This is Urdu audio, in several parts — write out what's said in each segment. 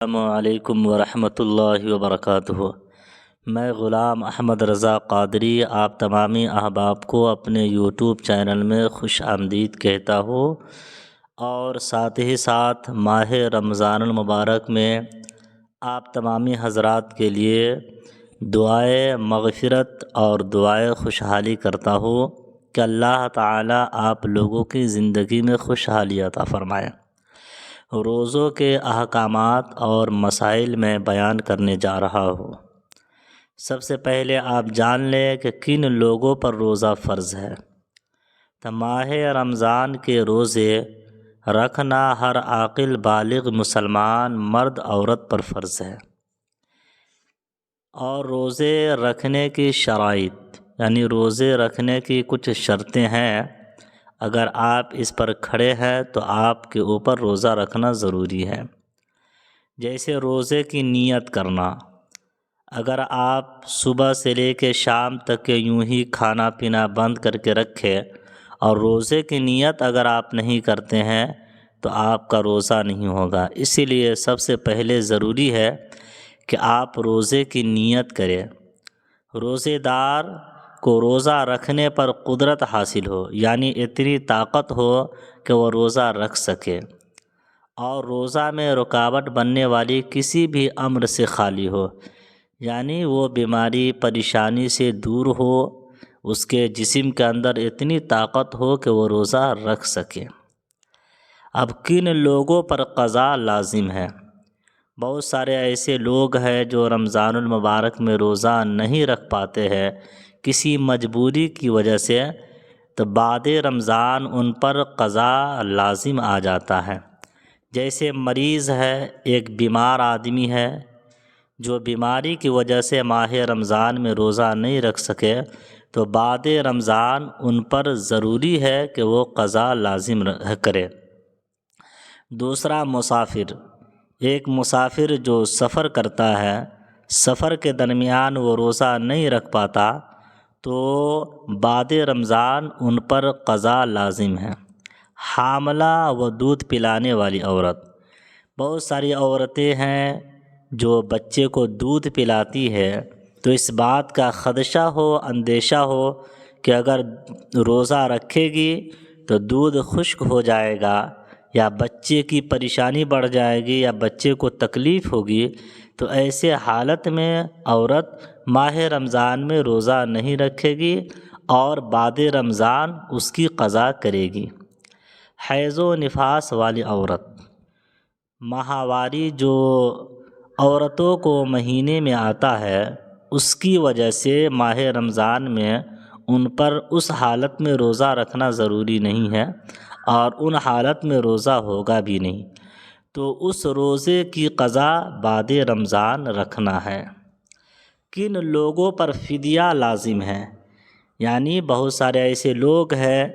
السلام علیکم ورحمۃ اللہ وبرکاتہ۔ میں غلام احمد رضا قادری آپ تمامی احباب کو اپنے یوٹیوب چینل میں خوش آمدید کہتا ہوں، اور ساتھ ہی ساتھ ماہ رمضان المبارک میں آپ تمامی حضرات کے لیے دعائے مغفرت اور دعائے خوشحالی کرتا ہوں کہ اللہ تعالیٰ آپ لوگوں کی زندگی میں خوشحالی عطا فرمائے۔ روزوں کے احکامات اور مسائل میں بیان کرنے جا رہا ہوں۔ سب سے پہلے آپ جان لیں کہ کن لوگوں پر روزہ فرض ہے۔ تو ماہ رمضان کے روزے رکھنا ہر عاقل بالغ مسلمان مرد عورت پر فرض ہے، اور روزے رکھنے کی شرائط یعنی روزے رکھنے کی کچھ شرطیں ہیں۔ اگر آپ اس پر کھڑے ہیں تو آپ کے اوپر روزہ رکھنا ضروری ہے۔ جیسے روزے کی نیت کرنا۔ اگر آپ صبح سے لے کے شام تک کے یوں ہی کھانا پینا بند کر کے رکھے اور روزے کی نیت اگر آپ نہیں کرتے ہیں تو آپ کا روزہ نہیں ہوگا۔ اسی لیے سب سے پہلے ضروری ہے کہ آپ روزے کی نیت کریں۔ روزے دار کو روزہ رکھنے پر قدرت حاصل ہو، یعنی اتنی طاقت ہو کہ وہ روزہ رکھ سکے، اور روزہ میں رکاوٹ بننے والی کسی بھی امر سے خالی ہو، یعنی وہ بیماری پریشانی سے دور ہو، اس کے جسم کے اندر اتنی طاقت ہو کہ وہ روزہ رکھ سکے۔ اب کن لوگوں پر قضا لازم ہے؟ بہت سارے ایسے لوگ ہیں جو رمضان المبارک میں روزہ نہیں رکھ پاتے ہیں کسی مجبوری کی وجہ سے، تو بعد رمضان ان پر قضا لازم آ جاتا ہے۔ جیسے مریض ہے، ایک بیمار آدمی ہے جو بیماری کی وجہ سے ماہ رمضان میں روزہ نہیں رکھ سکے، تو بعد رمضان ان پر ضروری ہے کہ وہ قضا لازم کرے۔ دوسرا مسافر۔ ایک مسافر جو سفر کرتا ہے، سفر کے درمیان وہ روزہ نہیں رکھ پاتا، تو بعد رمضان ان پر قضا لازم ہے۔ حاملہ و دودھ پلانے والی عورت۔ بہت ساری عورتیں ہیں جو بچے کو دودھ پلاتی ہے، تو اس بات کا خدشہ ہو، اندیشہ ہو کہ اگر روزہ رکھے گی تو دودھ خشک ہو جائے گا، یا بچے کی پریشانی بڑھ جائے گی، یا بچے کو تکلیف ہوگی، تو ایسے حالت میں عورت ماہ رمضان میں روزہ نہیں رکھے گی اور بعد رمضان اس کی قضا کرے گی۔ حیض و نفاس والی عورت۔ ماہواری جو عورتوں کو مہینے میں آتا ہے، اس کی وجہ سے ماہ رمضان میں ان پر اس حالت میں روزہ رکھنا ضروری نہیں ہے، اور ان حالت میں روزہ ہوگا بھی نہیں، تو اس روزے کی قضا بعد رمضان رکھنا ہے۔ کن لوگوں پر فدیہ لازم ہے؟ یعنی بہت سارے ایسے لوگ ہیں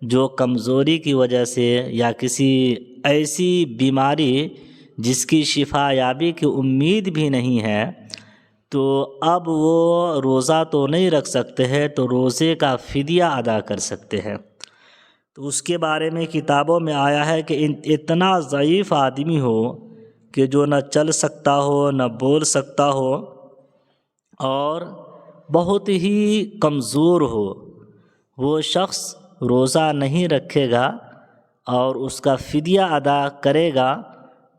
جو کمزوری کی وجہ سے یا کسی ایسی بیماری جس کی شفا یابی کی امید بھی نہیں ہے، تو اب وہ روزہ تو نہیں رکھ سکتے ہیں، تو روزے کا فدیہ ادا کر سکتے ہیں۔ تو اس کے بارے میں کتابوں میں آیا ہے کہ اتنا ضعیف آدمی ہو کہ جو نہ چل سکتا ہو، نہ بول سکتا ہو، اور بہت ہی کمزور ہو، وہ شخص روزہ نہیں رکھے گا اور اس کا فدیہ ادا کرے گا،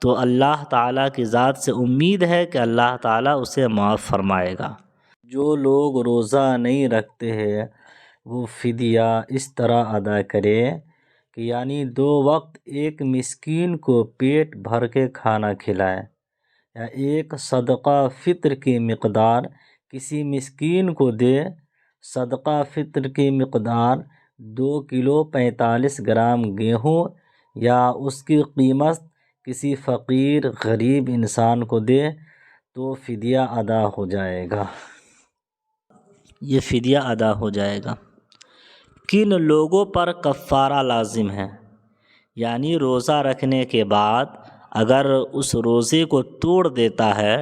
تو اللہ تعالیٰ کی ذات سے امید ہے کہ اللہ تعالیٰ اسے معاف فرمائے گا۔ جو لوگ روزہ نہیں رکھتے ہیں وہ فدیہ اس طرح ادا کرے کہ یعنی 2 وقت ایک مسکین کو پیٹ بھر کے کھانا کھلائے، یا ایک صدقہ فطر کی مقدار کسی مسکین کو دے۔ صدقہ فطر کی مقدار 2 کلو 45 گرام گیہوں، یا اس کی قیمت کسی فقیر غریب انسان کو دے تو فدیہ ادا ہو جائے گا۔ یہ فدیہ ادا ہو جائے گا۔ کن لوگوں پر کفارہ لازم ہے؟ یعنی روزہ رکھنے کے بعد اگر اس روزے کو توڑ دیتا ہے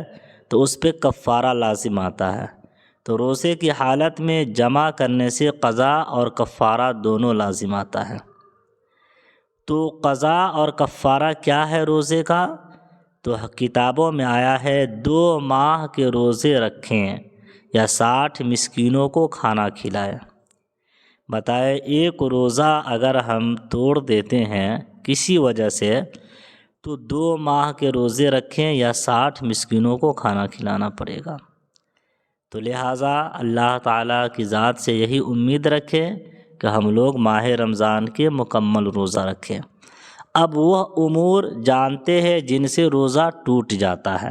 تو اس پہ کفارہ لازم آتا ہے۔ تو روزے کی حالت میں جمع کرنے سے قضا اور کفارہ دونوں لازم آتا ہے۔ تو قضا اور کفارہ کیا ہے روزے کا؟ تو کتابوں میں آیا ہے 2 ماہ کے روزے رکھیں یا 60 مسکینوں کو کھانا کھلائیں۔ بتائے ایک روزہ اگر ہم توڑ دیتے ہیں کسی وجہ سے تو 2 ماہ کے روزے رکھیں یا 60 مسکینوں کو کھانا کھلانا پڑے گا۔ تو لہٰذا اللہ تعالیٰ کی ذات سے یہی امید رکھیں کہ ہم لوگ ماہ رمضان کے مکمل روزہ رکھیں۔ اب وہ امور جانتے ہیں جن سے روزہ ٹوٹ جاتا ہے،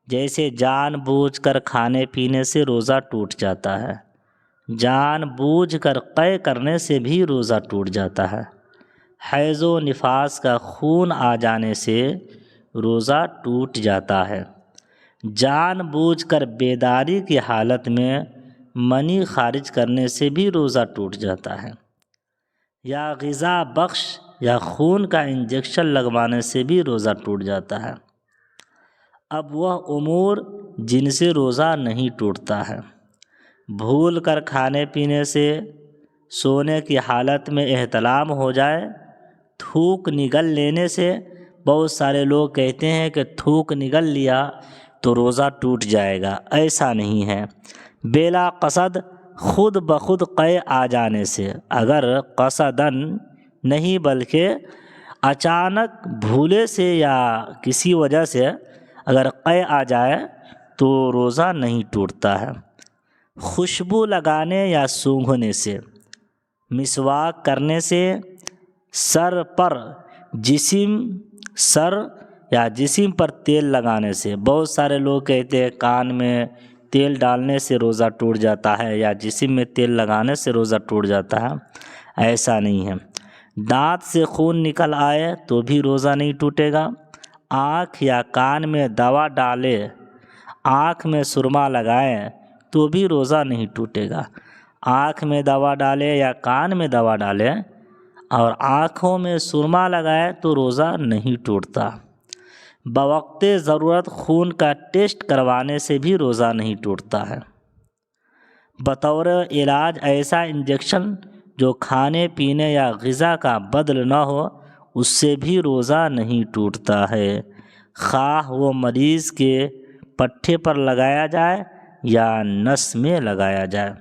جیسے جان بوجھ کر کھانے پینے سے روزہ ٹوٹ جاتا ہے، جان بوجھ کر قے کرنے سے بھی روزہ ٹوٹ جاتا ہے، حیض و نفاس کا خون آ جانے سے روزہ ٹوٹ جاتا ہے، جان بوجھ کر بیداری کی حالت میں منی خارج کرنے سے بھی روزہ ٹوٹ جاتا ہے، یا غذا بخش یا خون کا انجیکشن لگوانے سے بھی روزہ ٹوٹ جاتا ہے۔ اب وہ امور جن سے روزہ نہیں ٹوٹتا ہے، بھول کر کھانے پینے سے، سونے کی حالت میں احتلام ہو جائے، تھوک نگل لینے سے۔ بہت سارے لوگ کہتے ہیں کہ تھوک نگل لیا تو روزہ ٹوٹ جائے گا، ایسا نہیں ہے۔ بلا قصد خود بخود قے آ جانے سے، اگر قصداً نہیں بلکہ اچانک بھولے سے یا کسی وجہ سے اگر قے آ جائے تو روزہ نہیں ٹوٹتا ہے۔ خوشبو لگانے یا سونگھنے سے، مسواک کرنے سے، سر یا جسم پر تیل لگانے سے۔ بہت سارے لوگ کہتے ہیں کان میں تیل ڈالنے سے روزہ ٹوٹ جاتا ہے یا جسم میں تیل لگانے سے روزہ ٹوٹ جاتا ہے، ایسا نہیں ہے۔ دانت سے خون نکل آئے تو بھی روزہ نہیں ٹوٹے گا۔ آنکھ یا کان میں دوا ڈالے، آنکھ میں سرما لگائیں تو بھی روزہ نہیں ٹوٹے گا۔ آنکھ میں دوا ڈالے یا کان میں دوا ڈالے اور آنکھوں میں سرما لگائے تو روزہ نہیں ٹوٹتا۔ بوقت ضرورت خون کا ٹیسٹ کروانے سے بھی روزہ نہیں ٹوٹتا ہے۔ بطور علاج ایسا انجیکشن جو کھانے پینے یا غذا کا بدل نہ ہو، اس سے بھی روزہ نہیں ٹوٹتا ہے، خواہ وہ مریض کے پٹھے پر لگایا جائے یا نس میں لگایا جائے۔